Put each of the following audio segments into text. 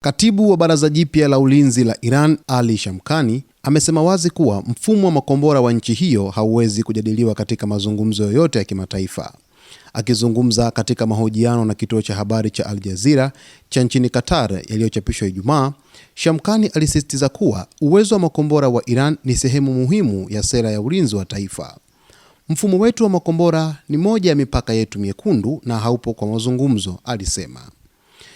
Katibu wa Baraza Jipya la Ulinzi la Iran, Ali Shamkhani, amesema wazi kuwa mfumo wa makombora wa nchi hiyo hauwezi kujadiliwa katika mazungumzo yoyote ya kimataifa. Akizungumza katika mahojiano na kituo cha habari cha Al Jazeera cha nchini Qatar yaliyochapishwa Ijumaa, Shamkhani alisisitiza kuwa uwezo wa makombora wa Iran ni sehemu muhimu ya sera ya ulinzi wa taifa. Mfumo wetu wa makombora ni moja ya mipaka yetu miekundu na haupo kwa mazungumzo, alisema.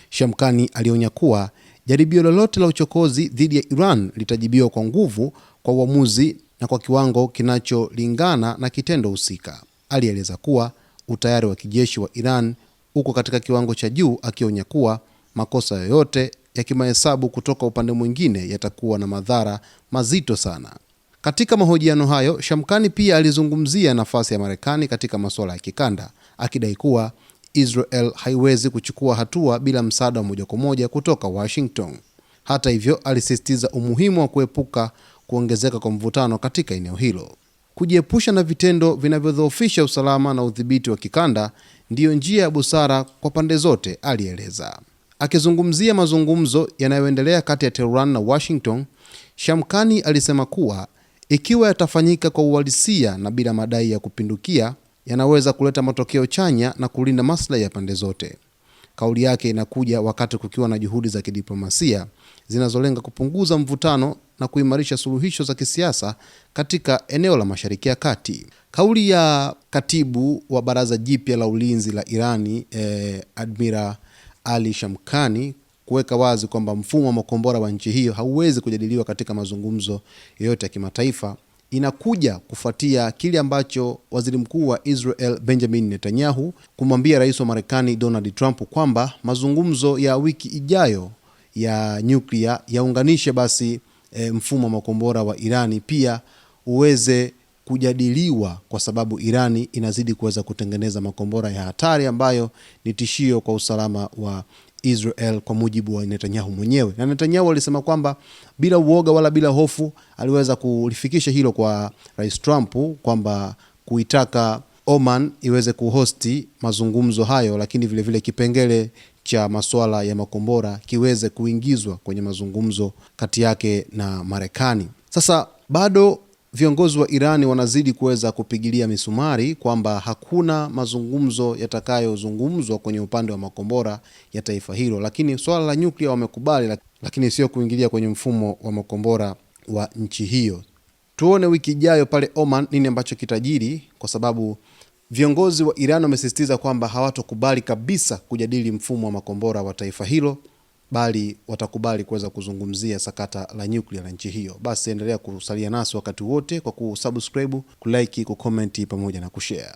Shamkhani alionya kuwa jaribio lolote la uchokozi dhidi ya Iran litajibiwa kwa nguvu, kwa uamuzi na kwa kiwango kinacholingana na kitendo husika. Alieleza kuwa utayari wa kijeshi wa Iran uko katika kiwango cha juu, akionya kuwa makosa yoyote ya kimahesabu kutoka upande mwingine yatakuwa na madhara mazito sana. Katika mahojiano hayo, Shamkhani pia alizungumzia nafasi ya Marekani katika masuala ya kikanda, akidai kuwa Israel haiwezi kuchukua hatua bila msaada wa moja kwa moja kutoka Washington. Hata hivyo, alisisitiza umuhimu wa kuepuka kuongezeka kwa mvutano katika eneo hilo. Kujiepusha na vitendo vinavyodhoofisha usalama na udhibiti wa kikanda ndiyo njia ya busara kwa pande zote, alieleza. Akizungumzia mazungumzo yanayoendelea kati ya Tehran na Washington, Shamkhani alisema kuwa ikiwa yatafanyika kwa uhalisia na bila madai ya kupindukia, yanaweza kuleta matokeo chanya na kulinda maslahi ya pande zote. Kauli yake inakuja wakati kukiwa na juhudi za kidiplomasia zinazolenga kupunguza mvutano na kuimarisha suluhisho za kisiasa katika eneo la Mashariki ya Kati. Kauli ya katibu wa Baraza Jipya la Ulinzi la Irani, Admiral Ali Shamkhani, kuweka wazi kwamba mfumo wa makombora wa nchi hiyo hauwezi kujadiliwa katika mazungumzo yoyote ya kimataifa, inakuja kufuatia kile ambacho Waziri Mkuu wa Israel Benjamin Netanyahu kumwambia Rais wa Marekani Donald Trump kwamba mazungumzo ya wiki ijayo ya nyuklia yaunganishe basi mfumo wa makombora wa Irani pia uweze kujadiliwa, kwa sababu Irani inazidi kuweza kutengeneza makombora ya hatari ambayo ni tishio kwa usalama wa Israel, kwa mujibu wa Netanyahu mwenyewe. Na Netanyahu alisema kwamba bila uoga wala bila hofu aliweza kulifikisha hilo kwa Rais Trump, kwamba kuitaka Oman iweze kuhosti mazungumzo hayo, lakini vile vile kipengele cha masuala ya makombora kiweze kuingizwa kwenye mazungumzo kati yake na Marekani. Sasa bado viongozi wa Irani wanazidi kuweza kupigilia misumari kwamba hakuna mazungumzo yatakayozungumzwa kwenye upande wa makombora ya taifa hilo, lakini swala la nyuklia wamekubali, lakini sio kuingilia kwenye mfumo wa makombora wa nchi hiyo. Tuone wiki ijayo pale Oman nini ambacho kitajiri, kwa sababu viongozi wa Iran wamesisitiza kwamba hawatokubali kabisa kujadili mfumo wa makombora wa taifa hilo, bali watakubali kuweza kuzungumzia sakata la nyuklia la nchi hiyo. Basi endelea kusalia nasi wakati wote kwa kusubscribe, kulike, kucomment pamoja na kushare.